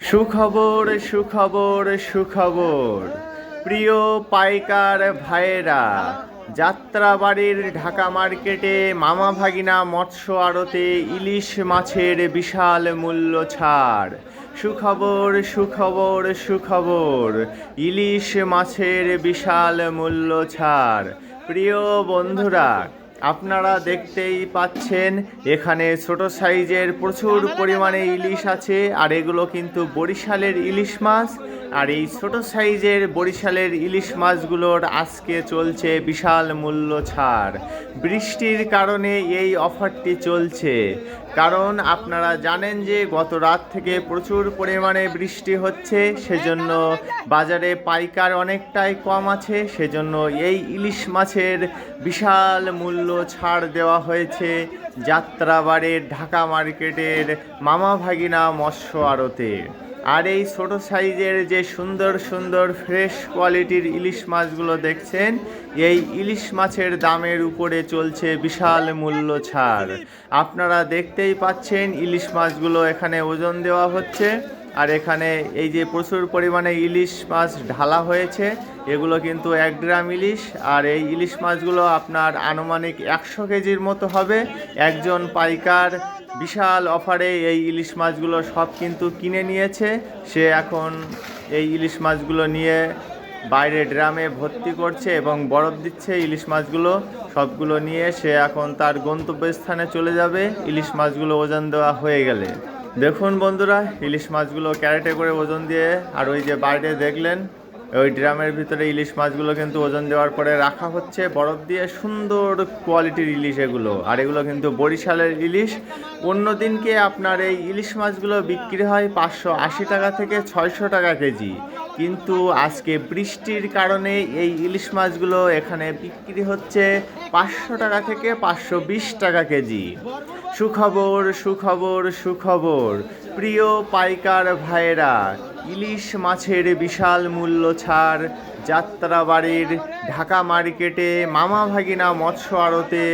সুখবর সুখবর সুখবর প্রিয় পাইকার ভাইয়েরা, যাত্রাবাড়ির ঢাকা মার্কেটে মামা ভাগিনা মৎস্য আড়তে ইলিশ মাছের বিশাল মূল্য ছাড়। সুখবর সুখবর সুখবর, ইলিশ মাছের বিশাল মূল্য ছাড়। প্রিয় বন্ধুরা, আপনারা দেখতেই পাচ্ছেন এখানে ছোট সাইজের প্রচুর পরিমাণে ইলিশ আছে, আর এগুলো কিন্তু বরিশালের ইলিশ মাছ। আর এই ছোট সাইজের বরিশালের ইলিশ মাছগুলোর আজকে চলছে বিশাল মূল্য ছাড়। বৃষ্টির কারণে এই অফারটি চলছে, কারণ আপনারা জানেন যে গত রাত থেকে প্রচুর পরিমাণে বৃষ্টি হচ্ছে, সেজন্য বাজারে পাইকার অনেকটাই কম আছে। সেজন্য এই ইলিশ মাছের বিশাল মূল্য ছাড় দেওয়া হয়েছে যাত্রাবাড়ির ঢাকা মার্কেটের মামা ভাগিনা মৎস্য আড়তে। আর এই ছোট সাইজের যে সুন্দর সুন্দর ফ্রেশ কোয়ালিটির ইলিশ মাছগুলো দেখছেন, এই ইলিশ মাছের দামের উপরে চলছে বিশাল মূল্য ছাড়। আপনারা দেখতেই পাচ্ছেন ইলিশ মাছগুলো এখানে ওজন দেওয়া হচ্ছে, আর এখানে এই যে প্রচুর পরিমাণে ইলিশ মাছ ঢালা হয়েছে, এগুলো কিন্তু 1 গ্রাম ইলিশ। আর এই ইলিশ মাছগুলো আপনার আনুমানিক 100 কেজির মতো হবে। একজন পাইকার বিশাল অফারে এই ইলিশ মাছগুলো সব কিন্তু কিনে নিয়েছে। সে এখন এই ইলিশ মাছগুলো নিয়ে বাইরে ড্রামে ভর্তি করছে এবং বরফ দিচ্ছে। ইলিশ মাছগুলো সবগুলো নিয়ে সে এখন তার গন্তব্যস্থানে চলে যাবে ইলিশ মাছগুলো ওজন দেওয়া হয়ে গেলে। দেখুন বন্ধুরা, ইলিশ মাছগুলো ক্যারেটে করে ওজন দিয়ে, আর ওই যে বাইরে দেখলেন ওই ড্রামের ভিতরে ইলিশ মাছগুলো কিন্তু ওজন দেওয়ার পরে রাখা হচ্ছে বরফ দিয়ে। সুন্দর কোয়ালিটির ইলিশ এগুলো, আর এগুলো কিন্তু বরিশালের ইলিশ। অন্য দিনকে আপনার এই ইলিশ মাছগুলো বিক্রি হয় 580 টাকা থেকে 600 টাকা কেজি, কিন্তু আজকে বৃষ্টির কারণে এই ইলিশ মাছগুলো এখানে বিক্রি হচ্ছে 500 টাকা থেকে 520 টাকা কেজি। সুখবর সুখবর সুখবর, প্রিয় পাইকার ভাইয়েরা, ইলিশ মাছের বিশাল মূল্য ছাড় যাত্রাবাড়ির ঢাকা মার্কেটে মামা ভাগিনা মৎস্য আড়তে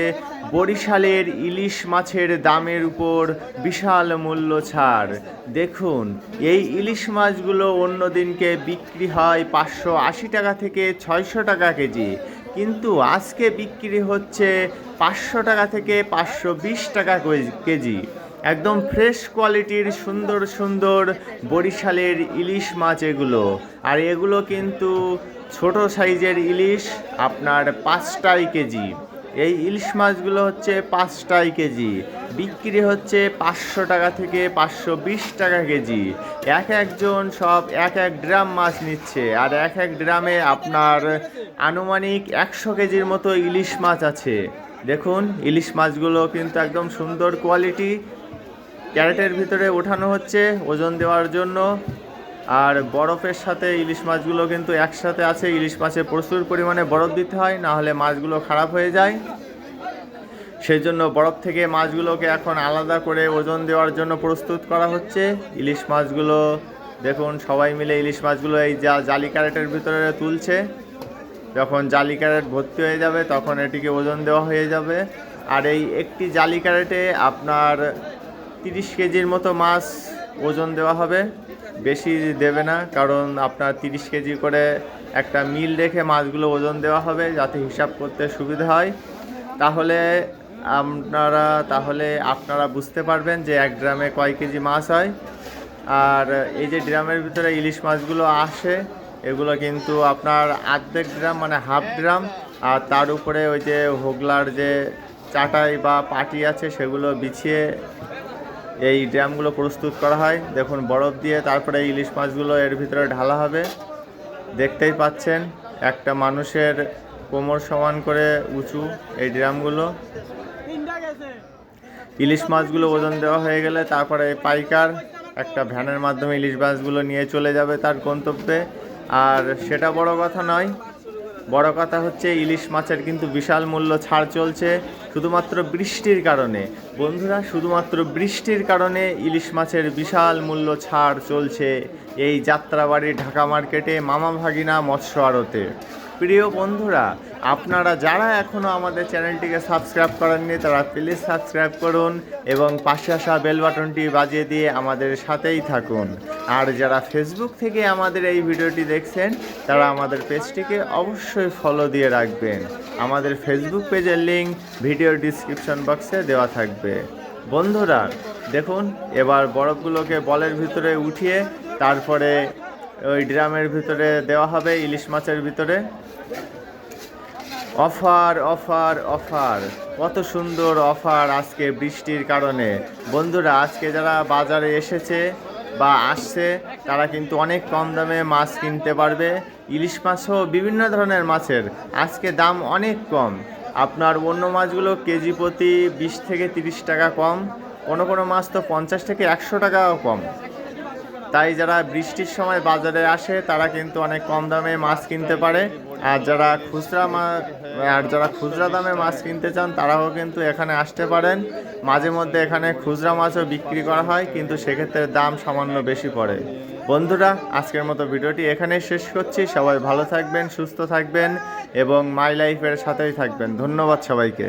বরিশালের ইলিশ মাছের দামের উপর বিশাল মূল্য ছাড়। দেখুন, এই ইলিশ মাছগুলো অন্য দিনকে বিক্রি হয় 580 টাকা থেকে 600 টাকা কেজি, কিন্তু আজকে বিক্রি হচ্ছে 500 টাকা থেকে 520 টাকা কেজি। একদম ফ্রেশ কোয়ালিটির সুন্দর সুন্দর বরিশালের ইলিশ মাছ এগুলো। আর এগুলো কিন্তু ছোট সাইজের ইলিশ, আপনার 5টাই কেজি। এই ইলিশ মাছগুলো হচ্ছে 5টাই কেজি, বিক্রি হচ্ছে 500 টাকা থেকে 520 টাকা কেজি। একজন সব 1 গ্রাম মাছ নিচ্ছে, আর 1 গ্রামে আপনার আনুমানিক 100 কেজির মতো ইলিশ মাছ আছে। দেখুন, ইলিশ মাছগুলো কিন্তু একদম সুন্দর কোয়ালিটি, ক্যারেটের ভিতরে ওঠানো হচ্ছে ওজন দেওয়ার জন্য। আর বরফের সাথে ইলিশ মাছগুলো কিন্তু একসাথে আছে। ইলিশ মাছে প্রচুর পরিমাণে বরফ দিতে হয়, না হলে মাছগুলো খারাপ হয়ে যায়। সেই জন্য বরফ থেকে মাছগুলোকে এখন আলাদা করে ওজন দেওয়ার জন্য প্রস্তুত করা হচ্ছে। ইলিশ মাছগুলো দেখুন, সবাই মিলে ইলিশ মাছগুলো এই জালি ক্যারেটের ভিতরে তুলছে। যখন জালি ক্যারেট ভর্তি হয়ে যাবে তখন এটিকে ওজন দেওয়া হয়ে যাবে। আর এই একটি জালি ক্যারেটে আপনার 30 কেজির মতো মাছ ওজন দেওয়া হবে, বেশি দেবে না, কারণ আপনার 30 কেজি করে একটা মিল রেখে মাছগুলো ওজন দেওয়া হবে, যাতে হিসাব করতে সুবিধা হয়। তাহলে আপনারা বুঝতে পারবেন যে 1 গ্রামে কয় কেজি মাছ হয়। আর এই যে ড্রামের ভিতরে ইলিশ মাছগুলো আসে, এগুলো কিন্তু আপনার 1/2 গ্রাম মানে হাফ গ্রাম, আর তার উপরে ওই যে হোগলার যে চাটাই বা পাটি আছে সেগুলো বিছিয়ে এই ড্রামগুলো প্রস্তুত করা হয়। দেখুন, বরফ দিয়ে তারপরে ইলিশ মাছগুলো এর ভিতরে ঢালা হবে। দেখতেই পাচ্ছেন একটা মানুষের কোমর সমান করে উঁচু এই ড্রামগুলো। ইলিশ মাছগুলো ওজন দেওয়া হয়ে গেলে তারপরে পাইকার একটা ভ্যানের মাধ্যমে ইলিশ মাছগুলো নিয়ে চলে যাবে তার গন্তব্যে। আর সেটা বড় কথা নয়, বড় কথা হচ্ছে ইলিশ মাছের কিন্তু বিশাল মূল্য ছাড় চলছে শুধুমাত্র বৃষ্টির কারণে। বন্ধুরা, শুধুমাত্র বৃষ্টির কারণে ইলিশ মাছের বিশাল মূল্য ছাড় চলছে এই যাত্রাবাড়ি ঢাকা মার্কেটে মামা ভাগিনা মৎস্য আড়তে। প্রিয় বন্ধুরা, আপনারা যারা এখনও আমাদের চ্যানেলটিকে সাবস্ক্রাইব করেননি তারা প্লিজ সাবস্ক্রাইব করুন এবং পাশে আসা বেল বাটনটি বাজিয়ে দিয়ে আমাদের সাথেই থাকুন। আর যারা ফেসবুক থেকে আমাদের এই ভিডিওটি দেখছেন তারা আমাদের পেজটিকে অবশ্যই ফলো দিয়ে রাখবেন। আমাদের ফেসবুক পেজের লিঙ্ক ভিডিওর ডিসক্রিপশন বক্সে দেওয়া থাকবে। বন্ধুরা দেখুন, এবার বরফগুলোকে বলের ভিতরে উঠিয়ে তারপরে ওই ড্রামের ভিতরে দেওয়া হবে ইলিশ মাছের ভিতরে। অফার অফার অফার, কত সুন্দর অফার আজকে বৃষ্টির কারণে। বন্ধুরা, আজকে যারা বাজারে এসেছে বা আসছে তারা কিন্তু অনেক কম দামে মাছ কিনতে পারবে। ইলিশ মাছ সহ বিভিন্ন ধরনের মাছের আজকে দাম অনেক কম। আপনার অন্য মাছগুলো কেজি প্রতি 20 থেকে 30 টাকা কম, কোনো মাছ তো 50 থেকে 100 টাকাও কম। তাই যারা বৃষ্টির সময় বাজারে আসে তারা কিন্তু অনেক কম দামে মাছ কিনতে পারে। আর যারা খুচরা দামে মাছ কিনতে চান তারাও কিন্তু এখানে আসতে পারেন। মাঝে মধ্যে এখানে খুচরা মাছও বিক্রি করা হয়, কিন্তু সেক্ষেত্রে দাম সামান্য বেশি পড়ে। বন্ধুরা, আজকের মতো ভিডিওটি এখানেই শেষ করছি। সবাই ভালো থাকবেন, সুস্থ থাকবেন এবং মাই লাইফের সাথেই থাকবেন। ধন্যবাদ সবাইকে।